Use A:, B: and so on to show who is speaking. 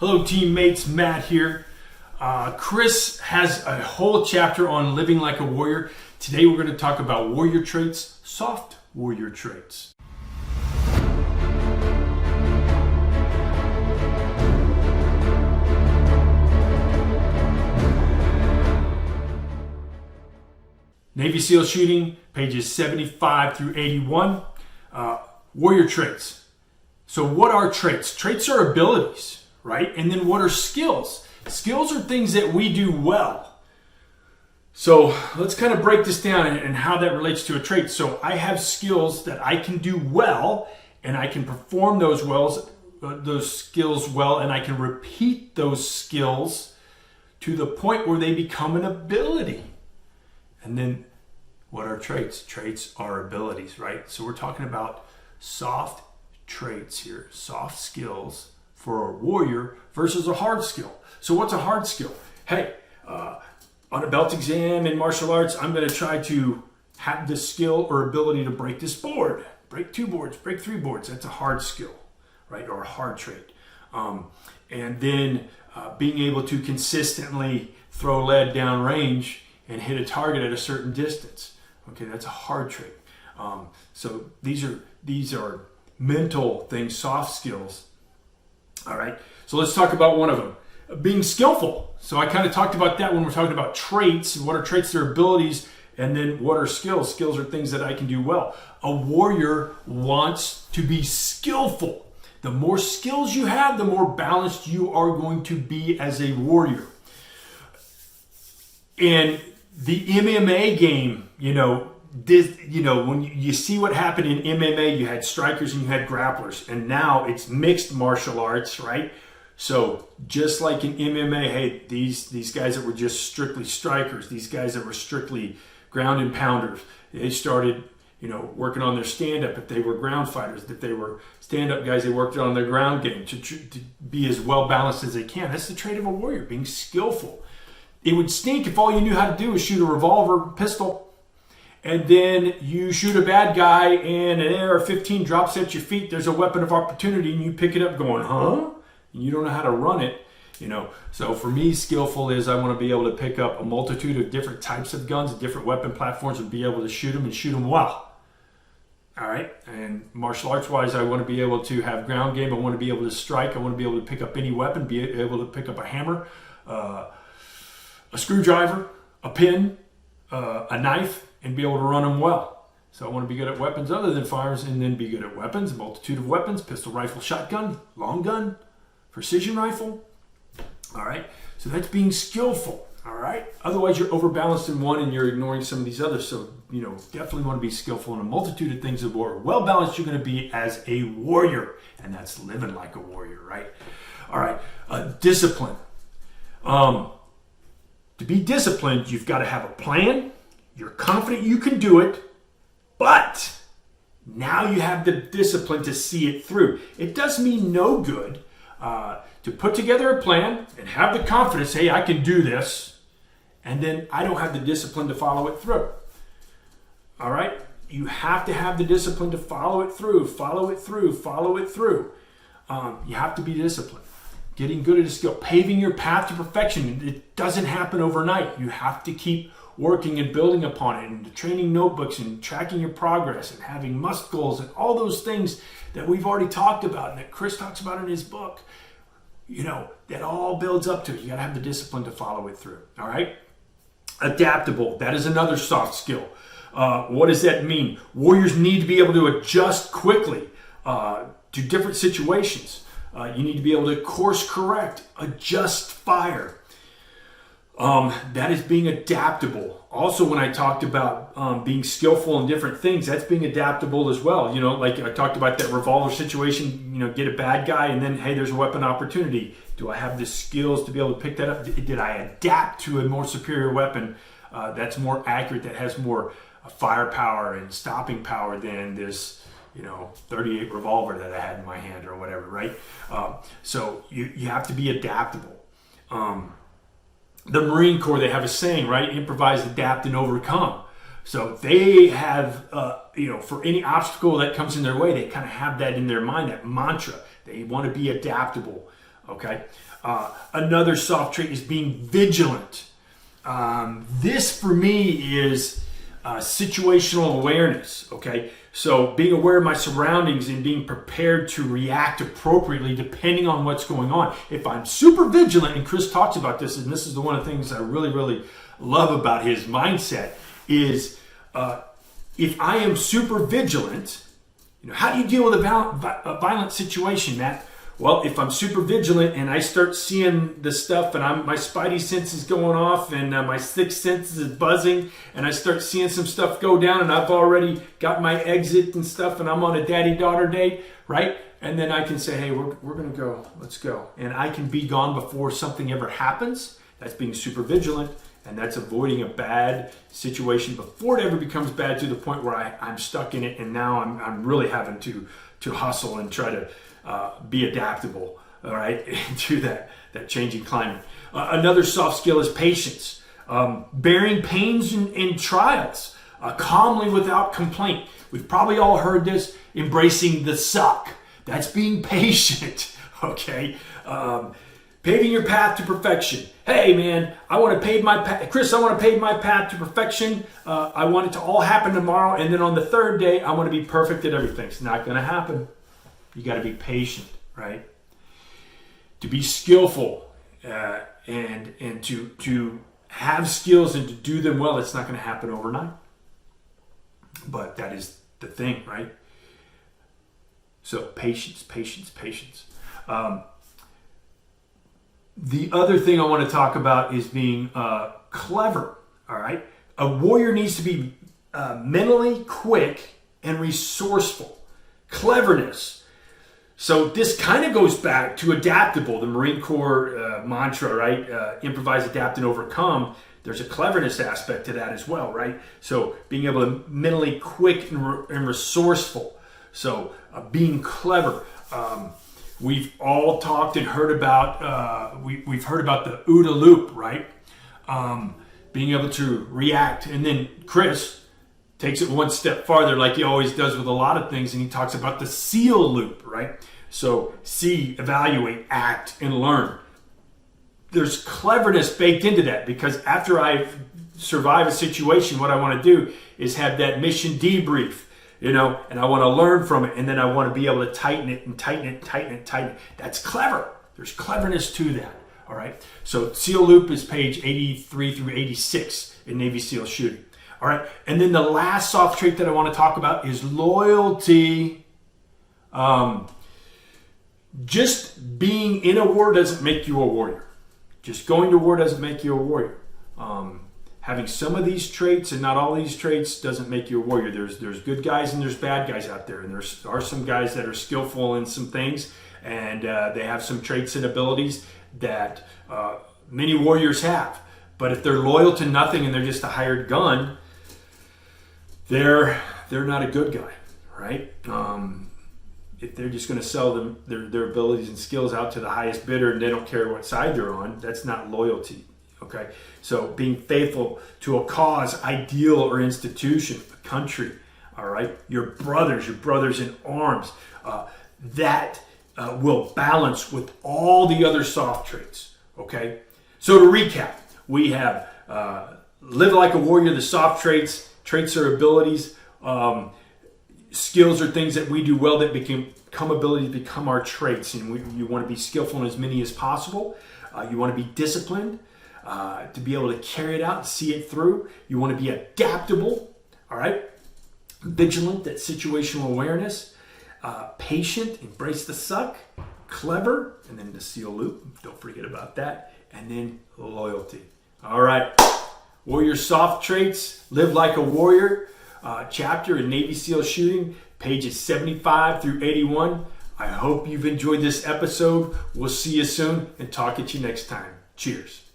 A: Hello teammates, Matt here. Chris has a whole chapter on living like a warrior. Today we're going to talk about warrior traits, soft warrior traits. Navy SEAL shooting, pages 75 through 81. Warrior traits. So what are traits? Traits are abilities, right? And then what are skills? Skills are things that we do well. So let's kind of break this down and how that relates to a trait. So I have skills that I can do well, and I can perform those skills well, and I can repeat those skills to the point where they become an ability. And then what are traits? Traits are abilities, right? So we're talking about soft traits here, soft skills for a warrior versus a hard skill. So what's a hard skill? Hey, on a belt exam in martial arts, I'm going to try to have the skill or ability to break this board, break 2 boards, break 3 boards. That's a hard skill, right? Or a hard trait. And then being able to consistently throw lead down range and hit a target at a certain distance. Okay, that's a hard trait. So these are mental things, soft skills. All right, so let's talk about one of them. Being skillful. So I kind of talked about that when we're talking about traits. What are traits? They're abilities. And then what are skills? Skills are things that I can do well. A warrior wants to be skillful. The more skills you have, the more balanced you are going to be as a warrior. And the MMA game, when you see what happened in MMA, you had strikers and you had grapplers, and now it's mixed martial arts, right? So just like in MMA, hey, these guys that were just strictly strikers, these guys that were strictly ground and pounders, they started, working on their stand-up. If they were ground fighters, if they were stand-up guys, they worked on their ground game to be as well balanced as they can. That's the trait of a warrior, being skillful. It would stink if all you knew how to do was shoot a revolver pistol, and then you shoot a bad guy and an AR-15 drops at your feet. There's a weapon of opportunity and you pick it up going, huh? And you don't know how to run it, So for me, skillful is I want to be able to pick up a multitude of different types of guns, different weapon platforms, and be able to shoot them and shoot them well. All right. And martial arts wise, I want to be able to have ground game. I want to be able to strike. I want to be able to pick up any weapon, be able to pick up a hammer, a screwdriver, a pin, a knife, and be able to run them well. So I want to be good at weapons other than firearms, and then be good at weapons, a multitude of weapons, pistol, rifle, shotgun, long gun, precision rifle. All right. So that's being skillful. All right. Otherwise, you're overbalanced in one and you're ignoring some of these others. So, definitely want to be skillful in a multitude of things of war. Well balanced, you're going to be as a warrior, and that's living like a warrior, right? All right. Discipline. To be disciplined, you've got to have a plan. You're confident you can do it, but now you have the discipline to see it through. It does me no good to put together a plan and have the confidence, hey, I can do this, and then I don't have the discipline to follow it through. All right? You have to have the discipline to follow it through. You have to be disciplined. Getting good at a skill, paving your path to perfection. It doesn't happen overnight. You have to keep working and building upon it, and training notebooks and tracking your progress and having must goals and all those things that we've already talked about and that Chris talks about in his book. That all builds up to it. You got to have the discipline to follow it through. All right. Adaptable. That is another soft skill. What does that mean? Warriors need to be able to adjust quickly to different situations. You need to be able to course correct, adjust fire. That is being adaptable. Also, when I talked about being skillful in different things, that's being adaptable as well. Like I talked about that revolver situation, get a bad guy and then, hey, there's a weapon opportunity. Do I have the skills to be able to pick that up? Did I adapt to a more superior weapon that's more accurate, that has more firepower and stopping power than this 38 revolver that I had in my hand or whatever, right? So you have to be adaptable. The Marine Corps, they have a saying, right? Improvise, adapt, and overcome. So they have, for any obstacle that comes in their way, they kind of have that in their mind, that mantra. They want to be adaptable. Okay. Another soft trait is being vigilant. This for me is situational awareness. Okay. So being aware of my surroundings and being prepared to react appropriately depending on what's going on. If I'm super vigilant, and Chris talks about this, and this is one of the things I really, really love about his mindset, is if I am super vigilant, how do you deal with a violent situation, Matt? Well, if I'm super vigilant and I start seeing the stuff and my spidey sense is going off and my sixth sense is buzzing and I start seeing some stuff go down and I've already got my exit and stuff and I'm on a daddy-daughter date, right? And then I can say, hey, we're going to go. Let's go. And I can be gone before something ever happens. That's being super vigilant, and that's avoiding a bad situation before it ever becomes bad to the point where I'm stuck in it and now I'm really having to hustle and try to be adaptable, all right, to that changing climate. Another soft skill is patience, bearing pains and trials calmly without complaint. We've probably all heard this, embracing the suck. That's being patient, okay? Paving your path to perfection. Hey, man, I want to pave my path. Chris, I want to pave my path to perfection. I want it to all happen tomorrow, and then on the third day, I want to be perfect at everything. It's not going to happen. You got to be patient, right? To be skillful and to have skills and to do them well, it's not going to happen overnight. But that is the thing, right? So patience, patience, patience. The other thing I want to talk about is being clever, all right? A warrior needs to be mentally quick and resourceful. Cleverness. So this kind of goes back to adaptable, the Marine Corps mantra, right? Improvise, adapt, and overcome. There's a cleverness aspect to that as well, right? So being able to mentally quick and resourceful. So being clever. We've all talked and heard about, we've heard about the OODA loop, right? Being able to react. And then Chris takes it one step farther, like he always does with a lot of things, and he talks about the SEAL loop, right? So see, evaluate, act, and learn. There's cleverness baked into that, because after I survive a situation, what I want to do is have that mission debrief, and I want to learn from it, and then I want to be able to tighten it and tighten it, tighten it, tighten it. That's clever. There's cleverness to that, all right? So SEAL loop is page 83 through 86 in Navy SEAL shooting. All right, and then the last soft trait that I want to talk about is loyalty. Just being in a war doesn't make you a warrior. Just going to war doesn't make you a warrior. Having some of these traits and not all these traits doesn't make you a warrior. There's good guys and there's bad guys out there, and there are some guys that are skillful in some things, and they have some traits and abilities that many warriors have. But if they're loyal to nothing and they're just a hired gun, they're not a good guy, right? If they're just going to sell their abilities and skills out to the highest bidder and they don't care what side they're on, that's not loyalty, okay? So being faithful to a cause, ideal, or institution, a country, all right? Your brothers in arms, that will balance with all the other soft traits, okay? So to recap, we have live like a warrior, the soft traits. Traits are abilities. Skills are things that we do well that become abilities, become our traits. And you want to be skillful in as many as possible. You want to be disciplined to be able to carry it out and see it through. You want to be adaptable, all right? Vigilant, that situational awareness. Patient, embrace the suck. Clever, and then the SEAL loop. Don't forget about that. And then loyalty. All right. Warrior soft traits, live like a warrior, chapter in Navy SEAL shooting, pages 75 through 81. I hope you've enjoyed this episode. We'll see you soon and talk at you next time. Cheers.